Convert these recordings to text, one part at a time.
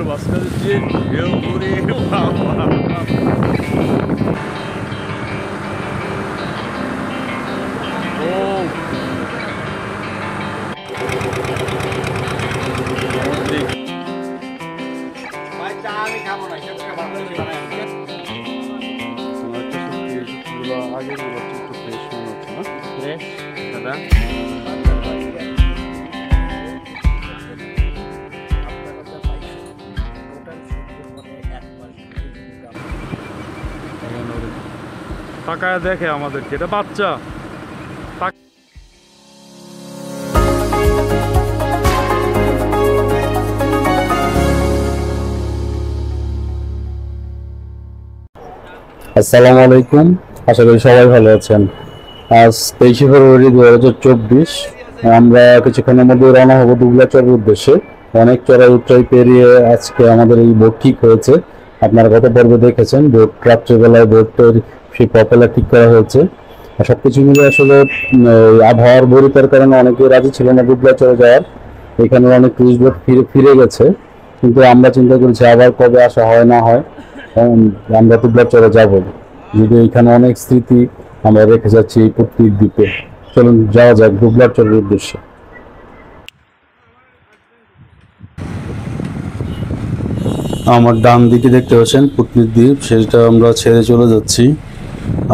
মাঝখানে যে ঢেউ করে বাবা তাকায় দেখে আমাদেরকে, এটা বাচ্চা। আসসালামু আলাইকুম, আশা করি সবাই ভালো আছেন। আজ 23শে ফেব্রুয়ারি 2024। আমরা কিছুক্ষণের মধ্যে রওনা হবো দুবলাচরের উদ্দেশ্যে। অনেক চড়াই উৎরাই পেরিয়ে আজকে আমাদের এই বোট ঠিক হয়েছে। আপনারা গত পর্বে দেখেছেন বোট রাত্রিবেলায় বোটের সেই প্রপেলার ঠিক করা হয়েছে। সবকিছু মিলে আসলে আবহাওয়ার বরিতার কারণে অনেকে রাজি ছিল না দুবলাচরে যাওয়ার। এখানে অনেক টুরিস্ট বোট ফিরে গেছে, কিন্তু আমরা চিন্তা করেছি আবার কবে আসা হয় না হয় আমরা দুবলাচরে যাব। যদি এখানে অনেক স্মৃতি আমরা রেখে যাচ্ছি এই প্রত্যেক দ্বীপে। চলুন যাওয়া যাক দুবলাচরের উদ্দেশ্যে। আমার ডান দিকে দেখতে পাচ্ছেন পুতলির দ্বীপ, সেটা আমরা ছেড়ে চলে যাচ্ছি।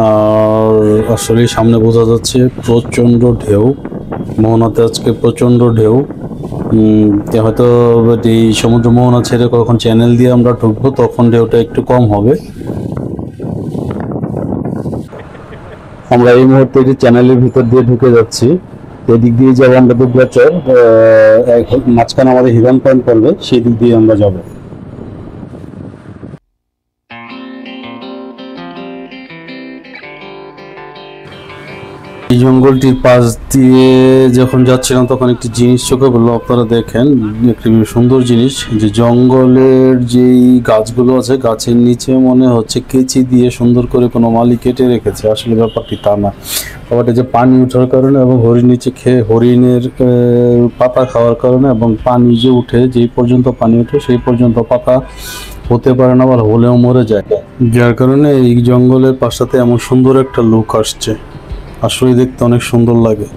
আর আসলে সামনে বোঝা যাচ্ছে প্রচণ্ড ঢেউ, মোহনাতে আজকে প্রচণ্ড ঢেউ। হয়তো এই সমুদ্র মোহনা ছেড়ে কখন চ্যানেল দিয়ে আমরা ঢুকবো তখন ঢেউটা একটু কম হবে। আমরা এই মুহূর্তে একটি চ্যানেলের ভিতর দিয়ে ঢুকে যাচ্ছি। এদিক দিয়ে যাবো আমরা দুবলাচর, মাঝখানে আমাদের হিরন পয়েন্ট পড়বে, সেই দিক দিয়ে আমরা যাবো। এই জঙ্গলটির পাশ দিয়ে যখন যাচ্ছিলাম তখন একটি জিনিস চোখে পড়লো, আপনারা দেখেন একটি সুন্দর জিনিস, যে জঙ্গলের যেই গাছগুলো আছে গাছের নিচে মনে হচ্ছে কেচি দিয়ে সুন্দর করে কোনো মালি কেটে রেখেছে। আসলে ব্যাপারটি তা না, ব্যাপারটা যে পানি ওঠার কারণে এবং হরিণ নিচে হরিণের পাতা খাওয়ার কারণে এবং পানি যে উঠে যেই পর্যন্ত পানি ওঠে সেই পর্যন্ত পাতা হতে পারে না, আবার হলেও মরে যায়, যার কারণে এই জঙ্গলের পাশটাতে এমন সুন্দর একটা লুক আসছে। আসলে দেখতে অনেক সুন্দর লাগে।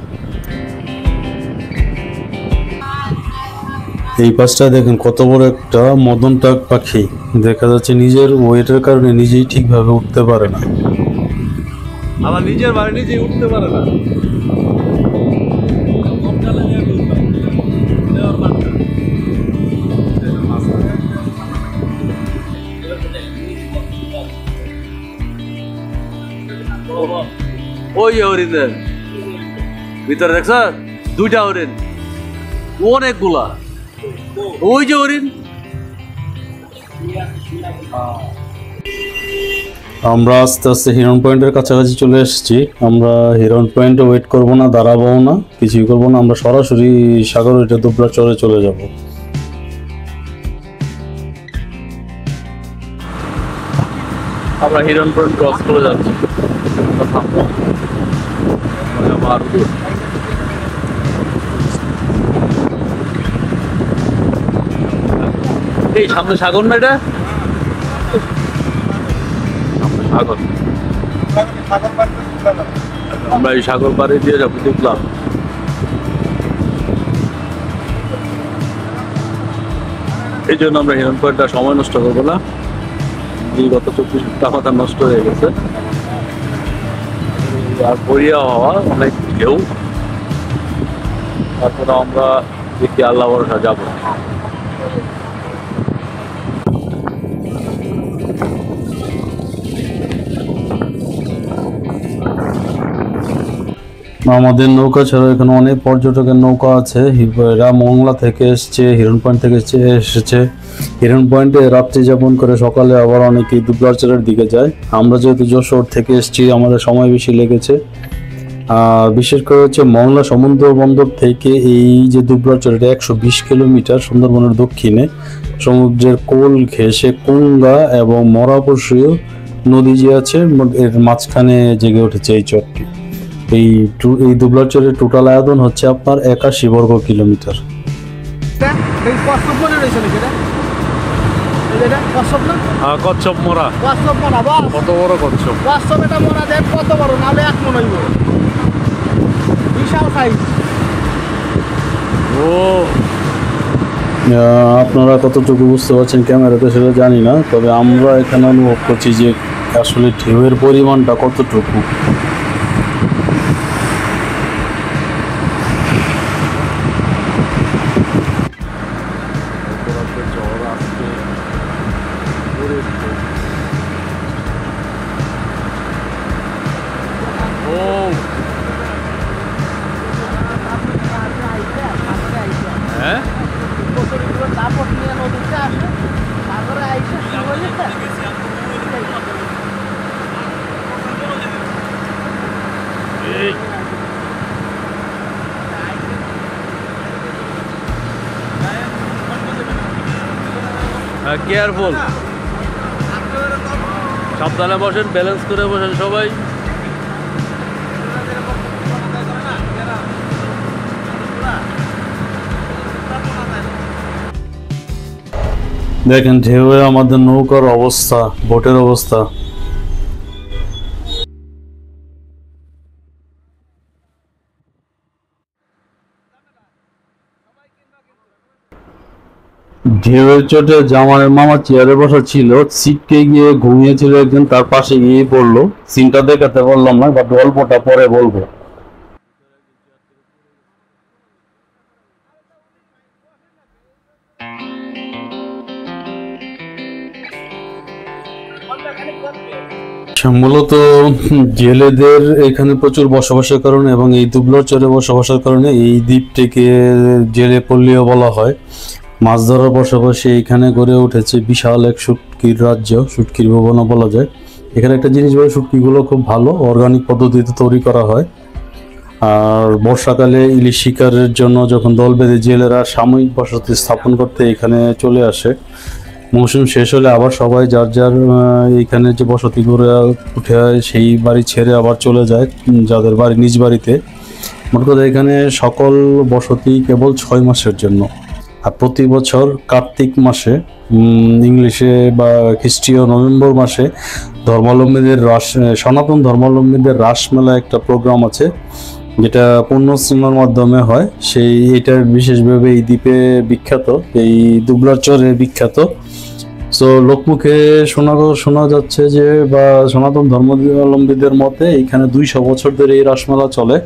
এই পাশটা দেখেন কত বড় একটা মদন টাক পাখি, দেখা যাচ্ছে নিজের ওয়েটের কারণে নিজেই ঠিকভাবে উঠতে পারে না, আবার নিজের বাড়ি নিজেই উঠতে পারে না। ওই হরিণের ভিতরে দেখছ দুইটা হরিণ, অনেকগুলা। ওই যে হরিণ। আমরা আস্তে আস্তে হিরন পয়েন্টের কাছাকাছি চলে এসেছি। আমরা হিরন পয়েন্টে ওয়েট করবো না, দাঁড়াবো না, কিছুই করবো না, আমরা সরাসরি সাগর ওইটা দুবলাচরে চলে যাব। আমরা হিরন পয়েন্ট ক্রস করে যাচ্ছি। এই সামনে সাগর না, এটা সাগর। আমরা এই সাগর পাড়ে দিয়ে যাবো দেখলাম। এই জন্য আমরা হিরন পয়েন্টটা সময় নষ্ট করবো না। গত 24 ঘন্টা মাথা নষ্ট হয়ে গেছে। আর বড়িয়া হওয়া অনেক ঢেউ, তারপরে আমরা দেখি আল্লাহ ভরসা যাবো। আমাদের নৌকা ছাড়া এখানে অনেক পর্যটকের নৌকা আছে। এরা মংলা থেকে এসছে, হিরন পয়েন্ট থেকে এসেছে। হিরন পয়েন্টে রাত্রি যাপন করে সকালে আবার অনেকেই দুবলাচরের দিকে যায়। আমরা যেহেতু যশোর থেকে এসছি আমাদের সময় বেশি লেগেছে। বিশেষ করে হচ্ছে মংলা সমুদ্র বন্দর থেকে এই যে দুবলাচর, এটা 120 কিলোমিটার সুন্দরবনের দক্ষিণে সমুদ্রের কোল ঘেঁষে কুঙ্গা এবং মরাপসীয় নদী যে আছে এর মাঝখানে জেগে উঠেছে এই চরটি। এই দুবলাচরের টোটাল আয়তন হচ্ছে আপনার 81 বর্গ কিলোমিটার। এটা কচ্ছপ না? কচ্ছপ মোড়া। কচ্ছপ মরা বস। কত বড় কচ্ছপ? কচ্ছপ এটা মরা দেন কত বড়, নাহলে 1 মণ হইব। বিশাল সাইজ। ও আপনারা কতটুকু বুঝতে পারছেন ক্যামেরাতে সেটা জানি না, তবে আমরা এখানে অনুভব করছি যে আসলে ঢেউয়ের পরিমাণটা কতটুকু। হ্যাঁ কচুরিগুলো তাপট নিয়ে নদীতে আসে, তারপরে আইসে শুরু কেয়ারফুল, সাবধানে বসেন, ব্যালেন্স করে বসেন সবাই। দেখেন ঢেউয়ে আমাদের নৌকার অবস্থা, বোটের অবস্থা। ঢেউয়ের চোটে জামানের মামা চেয়ারে বসা ছিল, সিটকে গিয়ে ঘুমিয়েছিল একজন, তার পাশে গিয়ে পড়লো। সিনটা দেখাতে পারলাম না, বাট গল্পটা পরে বলবো। মূলত জেলেদের এখানে প্রচুর বসবাসের কারণে এবং এই দুবলার চরে বসবাসের কারণে এই দ্বীপটিকে জেলে পল্লীও বলা হয়। মাছ ধরার পাশাপাশি এখানে গড়ে উঠেছে বিশাল এক শুটকির রাজ্য, শুটকির ভবনও বলা যায়। এখানে একটা জিনিস বলে, শুটকিগুলো খুব ভালো অর্গানিক পদ্ধতিতে তৈরি করা হয়। আর বর্ষাকালে ইলিশ শিকারের জন্য যখন দল বেঁধে জেলেরা সাময়িক বসতি স্থাপন করতে এখানে চলে আসে, মৌসুম শেষ হলে আবার সবাই যার যার এইখানে যে বসতি করে উঠে সেই বাড়ি ছেড়ে আবার চলে যায় যাদের বাড়ি নিজ বাড়িতে। মোট কথা এখানে সকল বসতি কেবল 6 মাসের জন্য। আর প্রতি বছর কার্তিক মাসে, ইংলিশে বা খ্রিস্টীয় নভেম্বর মাসে ধর্মাবলম্বীদের সনাতন ধর্মাবলম্বীদের রাসমেলা একটা প্রোগ্রাম আছে, যেটা পুণ্যস্নানের মাধ্যমে হয়। এটার বিশেষভাবে এই দ্বীপে বিখ্যাত, এই দুবলার চরে বিখ্যাত। সো লোকমুখে শোনা যাচ্ছে যে, বা সনাতন ধর্মাবলম্বীদের মতে এখানে 200 বছর ধরে এই রাসমেলা চলে।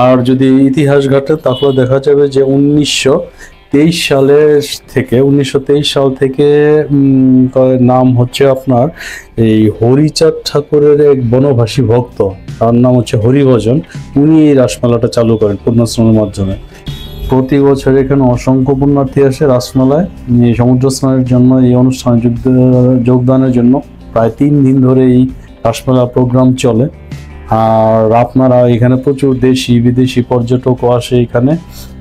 আর যদি ইতিহাস ঘাটে তাহলে দেখা যাবে যে 1923 সাল থেকে নাম হচ্ছে আপনার এই হরিচাঁদ ঠাকুরের এক বনবাসী ভক্ত, তার নাম হচ্ছে হরিভজন। উনি এই রাসমেলাটা চালু করেন পুণ্যস্নানের মাধ্যমে। প্রতি বছর এখানে অসংখ্য পুণ্যার্থী আসে রাসমেলায় এই সমুদ্র স্নানের জন্য, এই অনুষ্ঠানে যোগদানের জন্য। প্রায় 3 দিন ধরে এই রাসমেলা প্রোগ্রাম চলে। আর আপনারা এখানে প্রচুর দেশি বিদেশি পর্যটকও আসে এখানে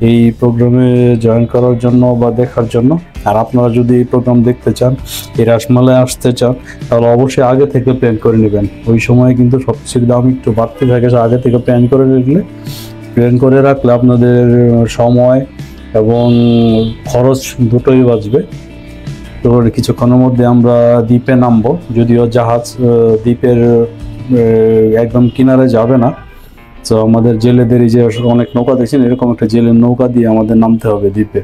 এই প্রোগ্রামে জয়েন করার জন্য বা দেখার জন্য। আর আপনারা যদি এই প্রোগ্রাম দেখতে চান, এই রাসমেলায় আসতে চান, তাহলে অবশ্যই আগে থেকে প্ল্যান করে নেবেন। ওই সময় কিন্তু সবচেয়ে দাম একটু বাড়তে থাকে, আগে থেকে প্ল্যান করে রাখলে আপনাদের সময় এবং খরচ দুটোই বাঁচবে। তো কিছুক্ষণের মধ্যে আমরা দ্বীপে নামবো, যদিও জাহাজ দ্বীপের একদম কিনারে যাবে না। তো আমাদের জেলেদের এই যে অনেক নৌকা দেখছেন, এরকম একটা জেলের নৌকা দিয়ে আমাদের নামতে হবে দ্বীপে।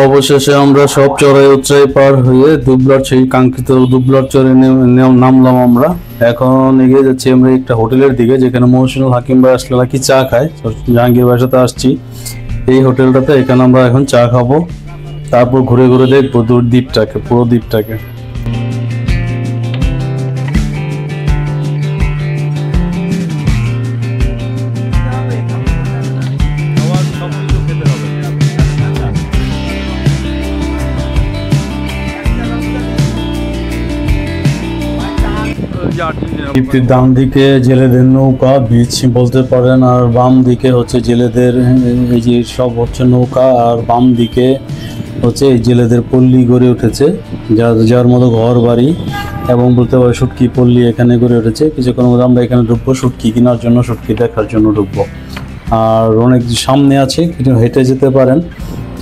অবশেষে আমরা সব চড়াই উচ্চাই পার হয়ে সেই কাঙ্ক্ষিত দুবলার চরে নামলাম আমরা। এখন এগিয়ে যাচ্ছি আমরা একটা হোটেলের দিকে, যেখানে মহসিনুল হাকিম ভাই আসলে নাকি চা খায়। জাহাঙ্গীর ভাইয়ের সাথে আসছি এই হোটেলটাতে, এখানে আমরা এখন চা খাবো, তারপর ঘুরে ঘুরে দেখবো পুরো দ্বীপটাকে। দ্বীপটির ডান দিকে জেলেদের নৌকা বিচ বলতে পারেন, আর বাম দিকে হচ্ছে জেলেদের এই যে সব হচ্ছে নৌকা, আর বাম দিকে হচ্ছে এই জেলেদের পল্লী গড়ে উঠেছে, যার মতো ঘর বাড়ি এবং বলতে পারে শুটকি পল্লী এখানে গড়ে উঠেছে। কিছুক্ষণের মধ্যে আমরা এখানে ঢুকবো শুটকি কেনার জন্য, শুটকি দেখার জন্য ঢুকবো। আর অনেক সামনে আছে, হেঁটে যেতে পারেন,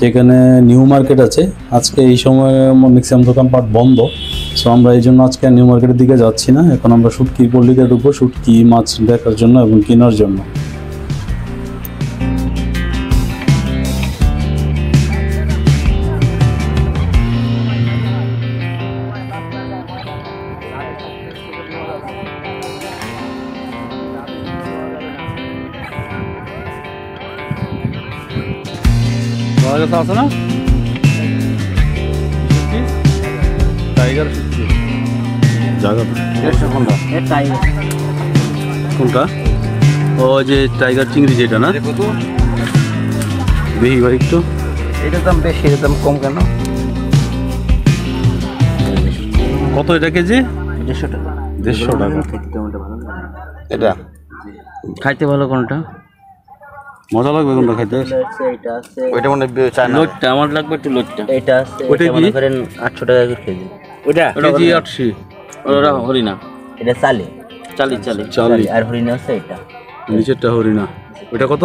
যেখানে নিউ মার্কেট আছে। আজকে এই সময় ম্যাক্সিমাম দোকানপাট বন্ধ, সো আমরা এই জন্য আজকে নিউ মার্কেটের দিকে যাচ্ছি না। এখন আমরা শুটকি পল্লীতে ঢুকবো শুটকি মাছ দেখার জন্য এবং কেনার জন্য। তোমার কাছে আছে না টাইগার শুটকি? জায়গা কোনটা? ও যে টাইগার চিংড়ি যেটা না, দেখি ভাই একটু। এটার দাম বেশি, এটার দাম কম কেন? কত এটা কেজি? 150 টাকা। 150 টাকা। এটা খাইতে ভালো কোনটা? মজা লাগবে কোনটা খাইতে? এটা আছে, ওইটা মনে হয় চায়না। লোটটা আমার লাগবে একটু, লোটটা। এটা আছে, এটা মনে করেন 800 টাকা করে কেজি। ওটা কেজি 80। ওটা হরিণা, এটা চালি চালি চালি চালি। আর হরিণা আছে এটা, নিচেরটা হরিণা। ওটা কত?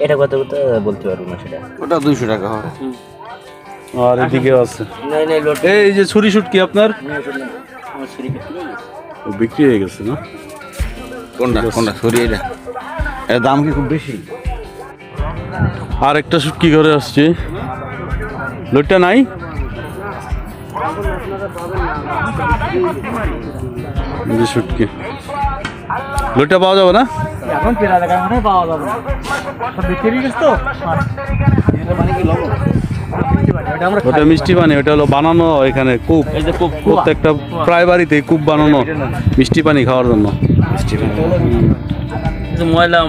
এটা কত কত বলতে পারবো না সেটা। ওটা 200 টাকা হবে। আর এদিকে আছে নাই নাই লোট। এই যে ছুরি শুটকি আপনার বিক্রি হয়ে গেছে না? কোনটা কোনটা ছুরি? এটা এর দাম কি খুব বেশি? আর একটা শুটকি ঘরে আসছে, লোটটা নাই। যে শুটকি লোটটা পাওয়া যাবে না এখন, পেরা টাকা মনে পাওয়া যাবে না, সব বিক্রি গেছে তো। এটা মানে কি লবণ? ওটা মিষ্টি পানি, ওটা হলো বানানো এখানে কূপ। প্রত্যেকটা প্রায় বাড়িতে কূপ বানানো মিষ্টি পানি খাওয়ার জন্য। ময়লা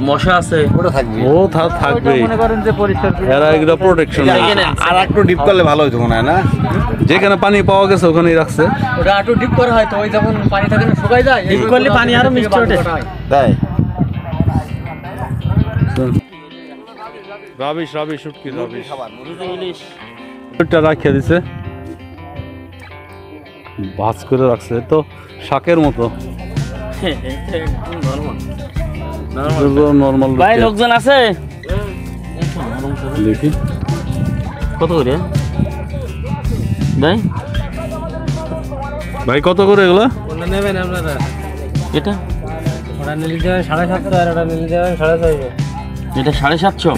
মশা আছে, ওটা থাকবে। ও থাকবে, মনে করেন যে পরিষ্কার এরা এগুলো প্রোটেকশন। আর একটু ডিপ করলে ভালো হতো মনে হয় না? যেখানে পানি পাওয়া গেছে ওখানেই রাখছে। ওটা একটু ডিপ করা হয় তো, ওই যখন পানি থাকে না শুকায় যায়, ডিপ করলে পানি আরো মিষ্টি ওঠে। তাই রাবিশ রাবিশ শুটকি রাবিশ রাখিয়ে দিছে, ভাজ করে রাখছে তো শাকের মতো। নরমাল ভাই লোকজন আছে দেখি কত করে ভাই? ভাই কত করে এগুলো? নেবেন আপনারা? এটা ওটা নিলে যাবেন 750, আর ওটা নিলে যাবেন 650। এটা 750।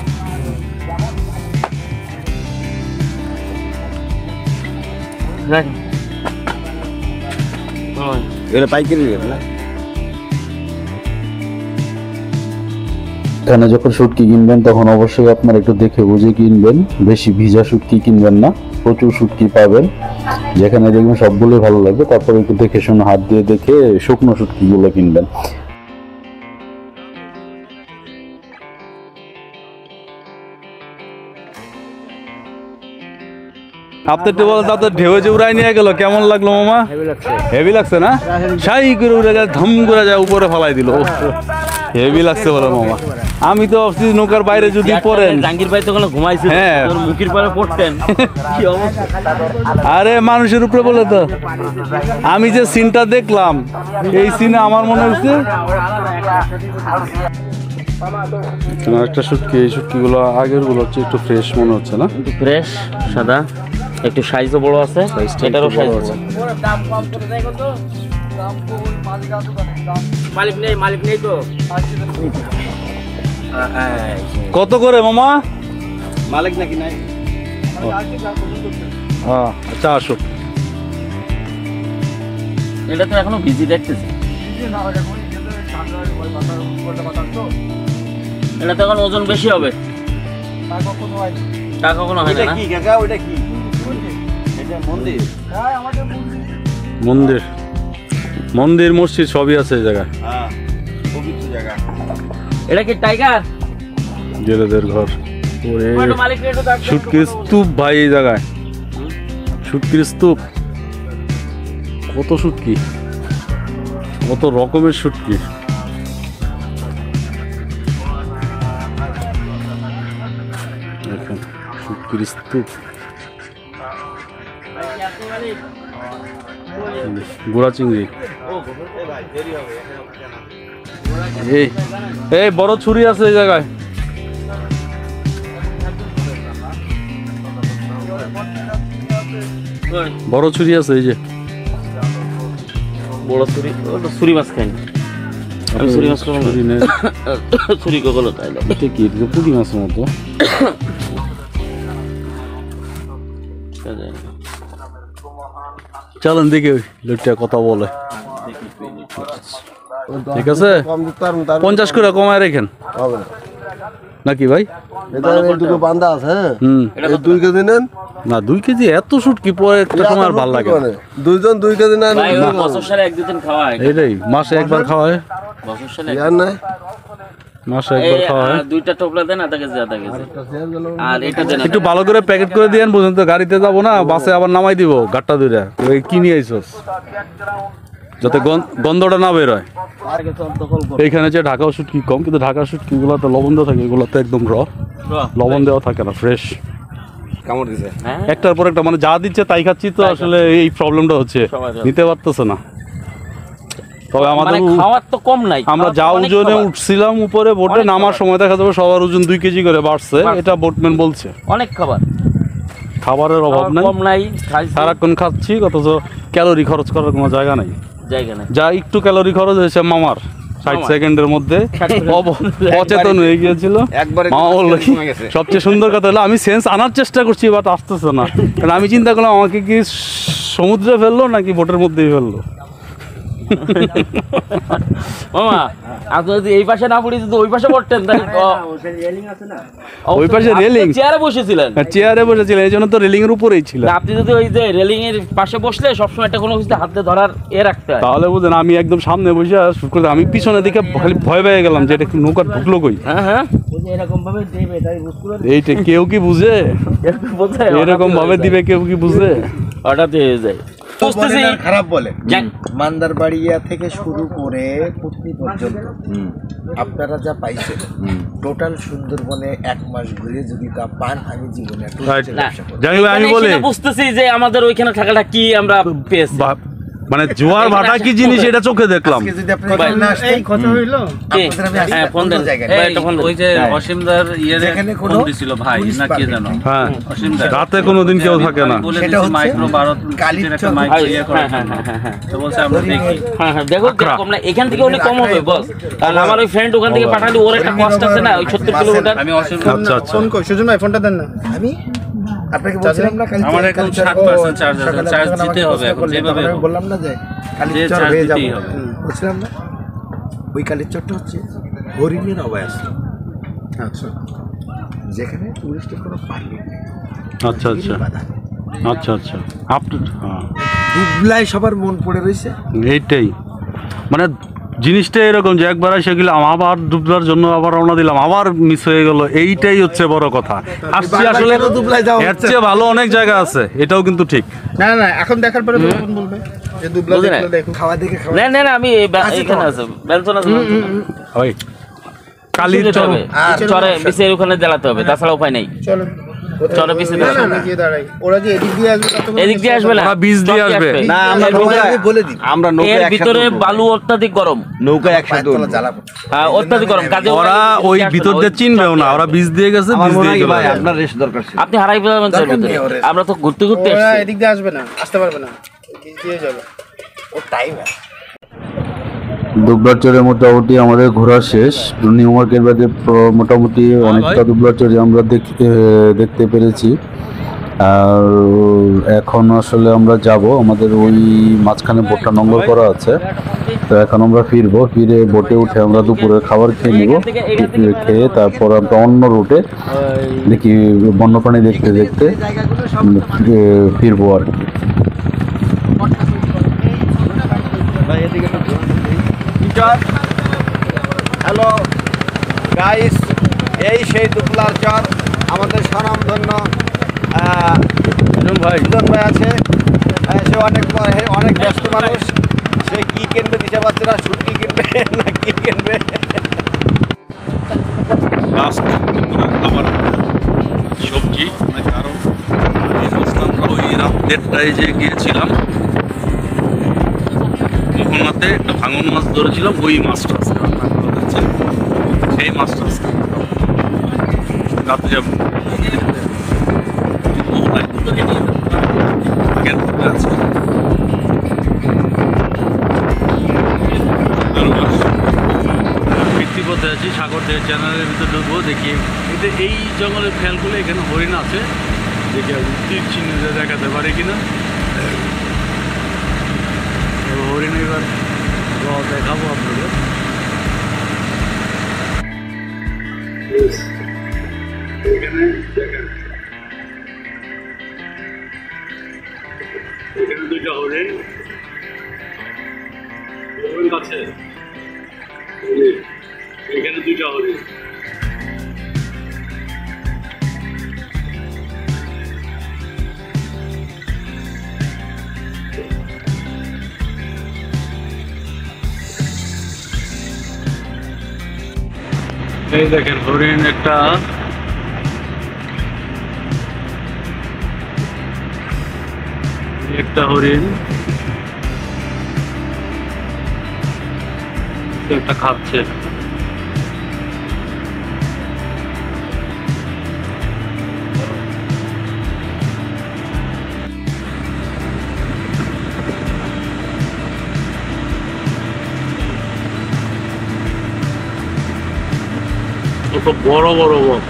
এটা পাইকারি রেট না? এখানে যখন শুটকি কিনবেন তখন অবশ্যই আপনারা একটু দেখে বুঝে কিনবেন, বেশি ভিজা শুটকি কিনবেন না। প্রচুর শুটকি পাবেন, যেখানে দেখবেন সবগুলোই ভালো লাগবে। তারপর একটু দেখে শুনে হাত দিয়ে দেখে শুকনো শুটকিগুলো কিনবেন। আপনার টেবল তাতে ঢেউ যে উড়াই নিয়ে গেল, কেমন লাগলো মামা? হেভি লাগছে না? সাই করে উড়ে যায়, ধম করে যায়, উপরে ফালাই দিল। হেভি লাগছে বলো মামা। আমি তো ভাবছি নৌকার বাইরে যদি পড়েন। জাঙ্গির ভাই তো ওখানে ঘুমাইছিল, হ্যাঁ, তোর মুখের পরে পড়তেন কি অবস্থা? আরে মানুষের উপরে বলে তো। আমি যে সিনটা দেখলাম, এই সিনে আমার মনে হচ্ছে একটা শুটকি। এই শুটকিগুলো আগের গুলো হচ্ছে একটু ফ্রেশ মনে হচ্ছে না? একটু ফ্রেশ, সাদা, একটু সাইজও বড় আছে। এটারও সাইজ আছে। মালিক নেই তো। কত করে মামা? মালিক নাকি নাই? হ্যাঁ, আচ্ছা আসো। এটা তো এখনো বিজি দেখতেছি। এটা তো এখন ওজন বেশি হবে। টাকা কোনো হয় না। মন্দির মন্দির মসজিদ সবই আছে এই জায়গায়। এটা কি টাইগার? জেলেদের ঘর। শুটকির স্তূপ ভাই এই জায়গায়, শুটকির স্তূপ। কত শুটকি, কত রকমের শুটকি। দেখেন শুটকি। শুটকির স্তূপ, গুড়া চিংড়ি। এই এই বড় ছুরি আছে এই জায়গায়। বড় ছুরি আছে এই যে। বড় ছুরি, ছুরি মাছ খাই আমি, ছুরি মাছ খাবো ছুরি নেই। ছুরি কখনো খাই না। এটা কি? এটা পুঁটি মাছের মতো। চলেন দেখি ওই লোকটা কথা বলে। ঠিক আছে, 50 করে কমায় রেখেন নাকি ভাই? দুটো বান্দা আছে, হ্যাঁ হুম, 2 কেজি নেন না 2 কেজি এত শুটকি পরে একটা সময় আর ভালো লাগে না। দুইজন 2 কেজি নেন, ভাই বছর সালে এক দুদিন খাওয়ায়, এইটাই মাসে একবার খাওয়ায়, বছর সালে ইয়ার নাই মাসে একবার খাওয়ায়। দুইটা টোপলা দেন, আধা কেজি আর এটা দেন। একটু ভালো করে প্যাকেট করে দিয়েন, বুঝুন তো গাড়িতে যাবো না, বাসে আবার নামাই দিব গাট্টা দুইটা। ওই কি নিয়ে আইসস যাতে গন্ধটা না বেরোয়। এইখানে যে ঢাকা শুটকি কম, কিন্তু ঢাকা শুটকি গুলোতে লবণ দেওয়া থাকে, এগুলো তো একদম লবণ দেওয়া থাকে না, ফ্রেশ। কামড় দিছে। একটার পর একটা মানে যা দিচ্ছে তাই খাচ্ছি, তো আসলে এই প্রবলেমটা হচ্ছে, নিতে পারতেছে না। তবে আমাদের খাওয়ার তো কম নাই, আমরা যা ওজনে উঠছিলাম উপরে বোটে, নামার সময় দেখা যাবে সবার ওজন 2 কেজি করে বাড়ছে, এটা বোটম্যান বলছে। অনেক খাবার, খাবারের অভাব নাই, কম নাই, সারাক্ষণ খাচ্ছি, অথচ ক্যালোরি খরচ করার কোনো জায়গা নাই। জায়গা নাই। যা একটু ক্যালোরি খরচ হয়েছে মামার 60 সেকেন্ডের মধ্যে, অচেতন হয়ে গিয়েছিল। মামা বললো কি, সবচেয়ে সুন্দর কথা হলো আমি সেন্স আনার চেষ্টা করছি, বাট আসতেছে না। কারণ আমি চিন্তা করলাম আমাকে কি সমুদ্রে ফেললো নাকি বোটের মধ্যেই ফেললো। মামা আপনি যদি এই পাশে না পড়ি, যদি ওই পাশে পড়তেন তাহলে ওই পাশে রেলিং, চেয়ারে বসেছিলেন, চেয়ারে বসেছিলেন, এই জন্য তো রেলিং এর উপরেই ছিল। আপনি যদি ওই যে রেলিং এর পাশে বসলে সবসময় একটা কোনো কিছু হাতে ধরার রাখতে হয়, তাহলে বুঝেন আমি একদম সামনে বসে শুট করে, আমি পিছনে দিকে খালি ভয় পেয়ে গেলাম যে এটা নৌকা ঢুকলো কই। হ্যাঁ হ্যাঁ, এইটা কেউ কি বুঝে? এরকম ভাবে দিবে কেউ কি বুঝে? হঠাৎ হয়ে যায়। খারাপ বলে মান্দারবাড়িয়া থেকে শুরু করে পুতনি পর্যন্ত আপনারা যা পাইছেন, টোটাল সুন্দরবনে 1 মাস ঘুরে যদি তা পান, আমি জীবনে জানি ভাই, আমি বলি বুঝতেছি যে আমাদের ওইখানে থাকাটা কি আমরা পেয়েছি, মানে জোয়ার ভাটা কি জিনিস এটা চোখে দেখলাম। যদি আপনি এখানে আসতেন, এই কথা হইলো হ্যাঁ ফোন দেন, ওই যে অসীমদার যেখানে কোনো ফোন দিছিল ভাই না কে জানো, হ্যাঁ অসীমদার রাতে কোনোদিন কেউ থাকে না। সেটা হচ্ছে মাইক্রো 12 কালির একটা মাইক ইয়ে করে তো বলছে আমরা দেখি। হ্যাঁ হ্যাঁ, দেখো কিরকম না, এখান থেকে অনেক কম হবে বস। কারণ আমার ওই ফ্রেন্ড ওখান থেকে পাঠালি, ওর একটা কষ্ট আছে না, ওই 70 কিলোমিটার। আমি অসীমদার আচ্ছা আচ্ছা, ফোন কই, সুজন ভাই ফোনটা দেন না। আমি আপনাকে বলছিলাম না কালি আমার এখন 60% চার্জ আছে, চার্জ দিতে হবে এখন যেভাবে আমি বললাম না যে কালি যে চর চার্জ হয়ে যাবে, দিতেই হবে। বলছিলাম না ওই কালির চরটা হচ্ছে হরিণের অভয়াস। আচ্ছা যেখানে টুরিস্টের কোনো পার্কিং নেই, আচ্ছা আচ্ছা আচ্ছা আচ্ছা, আপনি হ্যাঁ দুবলাই সবার মন পড়ে রয়েছে। এইটাই মানে জিনিসটা এরকম যে একবার এসে গেলাম, আবার ডুবলার জন্য আবার রওনা দিলাম, আবার মিস হয়ে গেল, এইটাই হচ্ছে বড় কথা। আসছি আসলে এর চেয়ে ভালো অনেক জায়গা আছে, এটাও কিন্তু ঠিক। না না, এখন দেখার পরে তখন বলবে যে দুবলা দেখলো দেখো। খাওয়া দেখে খাওয়া না না না, আমি এখানে আছে বেলসন আছে, ওই কালির চর চরে বিচে ওখানে জ্বালাতে হবে, তাছাড়া উপায় নেই। চলো চরে বিচে না না, আমি গিয়ে দাঁড়াই। ওরা যে এদিক দিয়ে আসবে, ততক্ষণ এদিক দিয়ে আসবে না, ওরা বীজ দিয়ে আসবে। না আমি বলে দিই, আমরা এর ভিতরে বালু অত্যাধিক গরম, নৌকা একসাথে পাঁচতলা জ্বালাবো। হ্যাঁ অত্যাধিক গরম, কাজে ওরা ওই ভিতর দিয়ে চিনবেও না, ওরা বীজ দিয়ে গেছে, বীজ দিয়ে চলে ভাই যাবে। আপনার রেস্ট দরকার ছিল। আপনি হারাই ফেলবেন তো এর ভিতরে। আমরা তো ঘুরতে ঘুরতে ওরা এসেছি। এদিক দিয়ে আসবে না, আসতে পারবে না, এদিক দিয়ে যাবে। ও টাইম দুবলার চরে মোটামুটি আমাদের ঘোরা শেষ। নিউ মার্কেট বাদে মোটামুটি অনেকটা দুবলার চরে আমরা দেখতে পেরেছি। আর এখন আসলে আমরা যাব, আমাদের ওই মাঝখানে বোটটা নোংর করা আছে, তো এখন আমরা ফিরবো, ফিরে বোটে উঠে আমরা দুপুরের খাবার খেয়ে নিব, খেয়ে তারপর আমরা অন্য রুটে দেখি বন্যপ্রাণী দেখতে দেখতে ফিরবো আর কি। হ্যালো গাইস, এই সেই দুবলার চর, আমাদের স্বনামধন্য ভাই সুজন ভাই আছে। সে অনেক ব্যস্ত মানুষ, সে কি কিনবে দিতে পারছে না, শুটকি কিনবে না কি কিনবে। লাস্ট খাবার সবজি নাকি আরো দেড়টায় যে গিয়েছিলাম মোহনাতে, একটা ভাঙন মাছ ধরেছিলাম, ওই মাছটা আজকে রান্না করা হচ্ছে। সেই মাছটা আজকে রাতে যাবো। আছে পথে আছি, সাগর থেকে চ্যানেলের ভিতরে ঢুকবো, দেখি এতে এই জঙ্গলের খেয়ালগুলো এখানে হরিণ আছে, দেখি তীর চিহ্ন দেখাতে পারি কিনা। হরিণ এবার দেখাবো আপনাদের। এখানে দুইটা হরিণ আছে, এখানে দুইটা হরিণ। এই দেখেন হরিণ একটা, হরিণ একটা খাচ্ছে। কত বড় বড় বক।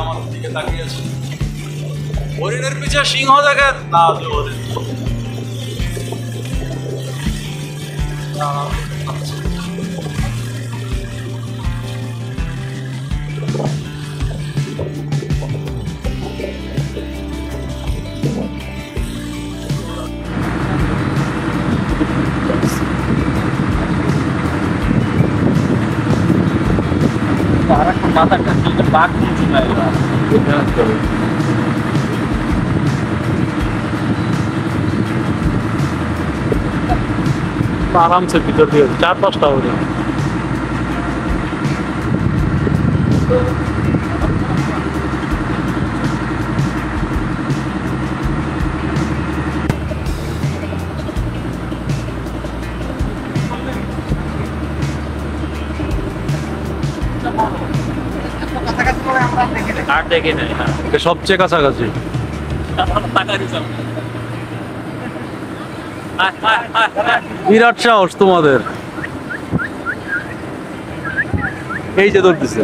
আমার দিকে তাকিয়েছে, হরিণের পিছে সিংহ দেখেন না, হরিণ মাথাটা বাঘ কিছু নাই আরামসে ভিতর দিয়ে 4-5টা হরিণ। আর দেখে নেই। এটা সবচেয়ে কাছাকাছি। বিরাট সাহস তোমাদের, এই যে ধরতেছে।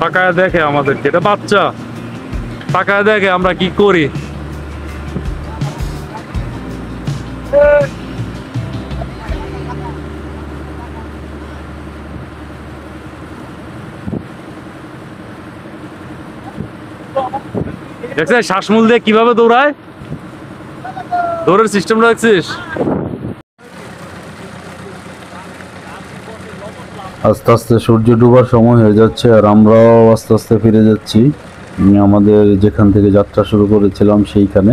তাকায় দেখে আমাদেরকে, এটা বাচ্চা তাকায় দেখে আমরা কি করি। দেখছিস শ্বাসমূল দিয়ে কিভাবে দৌড়ায়, দৌড়ের সিস্টেমটা দেখছিস। আস্তে আস্তে সূর্য ডুবার সময় হয়ে যাচ্ছে, আর আমরাও আস্তে আস্তে ফিরে যাচ্ছি আমাদের যেখান থেকে যাত্রা শুরু করেছিলাম সেইখানে।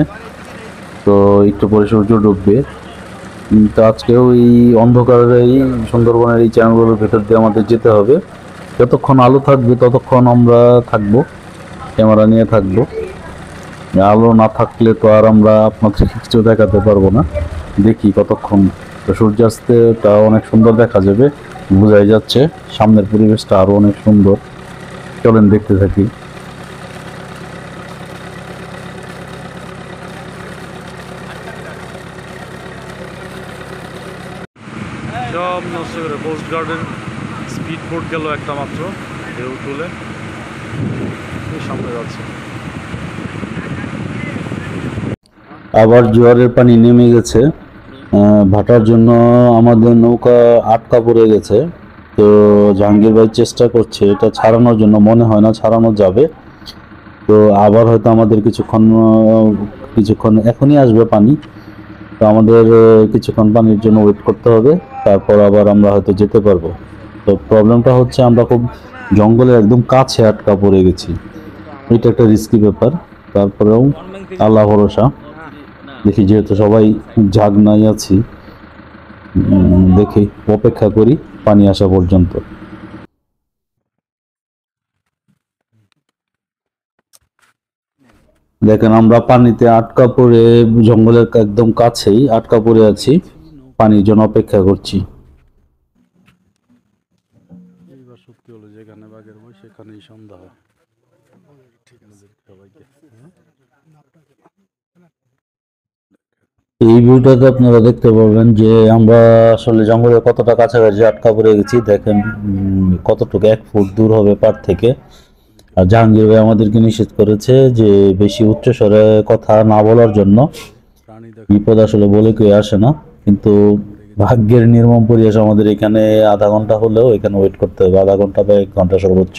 তো একটু পরে সূর্য ডুববে। তো আজকেও এই অন্ধকারের এই সুন্দরবনের এই চ্যানেলগুলোর ভেতর দিয়ে আমাদের যেতে হবে। যতক্ষণ আলো থাকবে ততক্ষণ আমরা থাকবো, ক্যামেরা নিয়ে থাকবো। আলো না থাকলে তো আর আমরা আপনাদের কিছু দেখাতে পারবো না। দেখি কতক্ষণ। তো সূর্যাস্তটা অনেক সুন্দর দেখা যাবে, বোঝাই যাচ্ছে। সামনের পরিবেশটা আরো অনেক সুন্দর, চলেন দেখতে থাকি। সব নষ্ট করে কোস্ট গার্ডের স্পিড বোট গেল একটা মাত্র, ঢেউ তুলে সামনে যাচ্ছে। আবার জোয়ারের পানি নেমে গেছে, ভাটার জন্য আমাদের নৌকা আটকা পড়ে গেছে। তো জাহাঙ্গীর ভাই চেষ্টা করছে এটা ছাড়ানোর জন্য, মনে হয় না ছাড়ানো যাবে। তো আবার হয়তো আমাদের কিছুক্ষণ এখনই আসবে পানি, তো আমাদের কিছুক্ষণ পানির জন্য ওয়েট করতে হবে, তারপর আবার আমরা হয়তো যেতে পারবো। তো প্রবলেমটা হচ্ছে আমরা খুব জঙ্গলের একদম কাছে আটকা পড়ে গেছি, এটা একটা রিস্কি ব্যাপার। তারপরেও আল্লাহ ভরসা, দেখি যেহেতু সবাই জাগনাই আছি, দেখি অপেক্ষা করি পানি আসা পর্যন্ত। দেখেন আমরা পানিতে আটকা পড়ে, জঙ্গলের একদম কাছেই আটকা পড়ে আছি, পানির জন্য অপেক্ষা করছি। এইবার সত্যি হলো যেখানে বাঘের বই সেখানেই সন্ধ্যা হয়। এই ভিউটাতে আপনারা দেখতে পাবেন যে আমরা আসলে জঙ্গলের কতটা কাছাকাছি আটকা পড়ে গেছি। দেখেন কতটুকু 1 ফুট দূর হবে পার থেকে। আর জাহাঙ্গীর ভাই আমাদেরকে নিষেধ করেছে যে বেশি উচ্চ স্বরে কথা না বলার জন্য, বিপদ আসলে বলে কেউ আসে না। কিন্তু ভাগ্যের নির্মম পরিহাস, আমাদের এখানে আধা ঘন্টা হলেও এখানে ওয়েট করতে হবে, আধা ঘন্টা বা 1 ঘন্টা সর্বোচ্চ।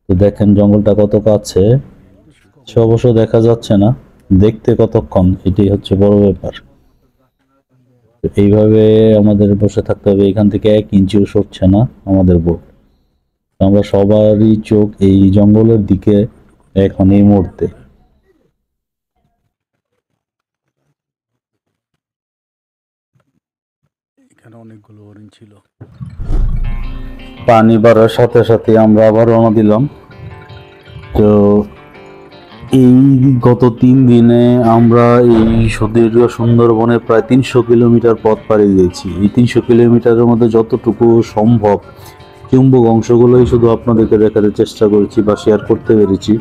তো দেখেন জঙ্গলটা কত কাছে, সে অবশ্য দেখা যাচ্ছে না, দেখতে কতক্ষণ, এটাই হচ্ছে বড় ব্যাপার। তো এইভাবে আমাদের বসে থাকতে হবে, এখান থেকে 1 ইঞ্চিও সরছে না আমাদের বোট। আমরা সবারই চোখ এই জঙ্গলের দিকে এখন এই মুহূর্তে। এখানে অনেকগুলো হরিণ ছিল। পানি বাড়ার সাথে সাথে আমরা আবার রওনা দিলাম। তো এই গত 3 দিনে আমরা এই সুদীর্ঘ সুন্দরবনে প্রায় 300 কিলোমিটার পথ পাড়ি দিয়েছি। এই 300 কিলোমিটারের মধ্যে যতটুকু সম্ভব চুম্বক অংশগুলোই শুধু আপনাদেরকে দেখার চেষ্টা করেছি বা শেয়ার করতে পেরেছি।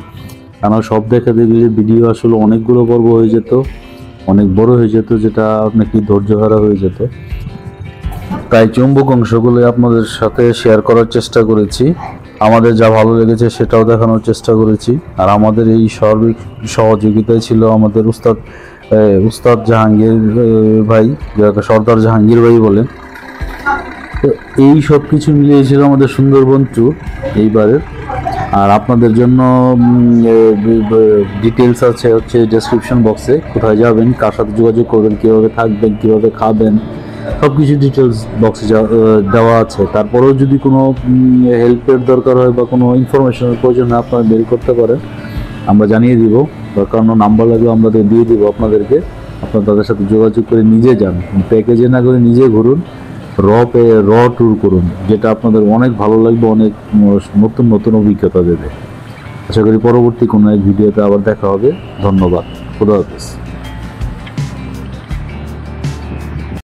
কারণ সব দেখাতে গেলে ভিডিও আসলে অনেকগুলো পর্ব হয়ে যেত, অনেক বড় হয়ে যেত, যেটা নাকি ধৈর্য হারা হয়ে যেত। তাই চুম্বক অংশগুলো আপনাদের সাথে শেয়ার করার চেষ্টা করেছি, আমাদের যা ভালো লেগেছে সেটাও দেখানোর চেষ্টা করেছি। আর আমাদের এই সার্বিক সহযোগিতায় ছিল আমাদের উস্তাদ জাহাঙ্গীর ভাই, যাকে সর্দার জাহাঙ্গীর ভাই বলেন। তো এই সব কিছু মিলিয়েছিল আমাদের সুন্দরবন ট্যুর এইবারের। আর আপনাদের জন্য ডিটেলস আছে হচ্ছে ডেসক্রিপশন বক্সে, কোথায় যাবেন, কার সাথে যোগাযোগ করবেন, কীভাবে থাকবেন, কীভাবে খাবেন, সব কিছু ডিটেলস বক্সে দেওয়া আছে। তারপরেও যদি কোনো হেল্পের দরকার হয় বা কোনো ইনফরমেশনের প্রয়োজন হয় আপনারা মেল করতে পারেন, আমরা জানিয়ে দিব, বা কারণ নাম্বার লাগলে আমরা দিয়ে দিব আপনাদেরকে। আপনারা তাদের সাথে যোগাযোগ করে নিজে যান, প্যাকেজে না করে নিজে ঘুরুন, র ট্যুর করুন, যেটা আপনাদের অনেক ভালো লাগবে, অনেক নতুন নতুন অভিজ্ঞতা দেবে। আশা করি পরবর্তী কোনো এক ভিডিওতে আবার দেখা হবে। ধন্যবাদ, খুদা হাফেজ।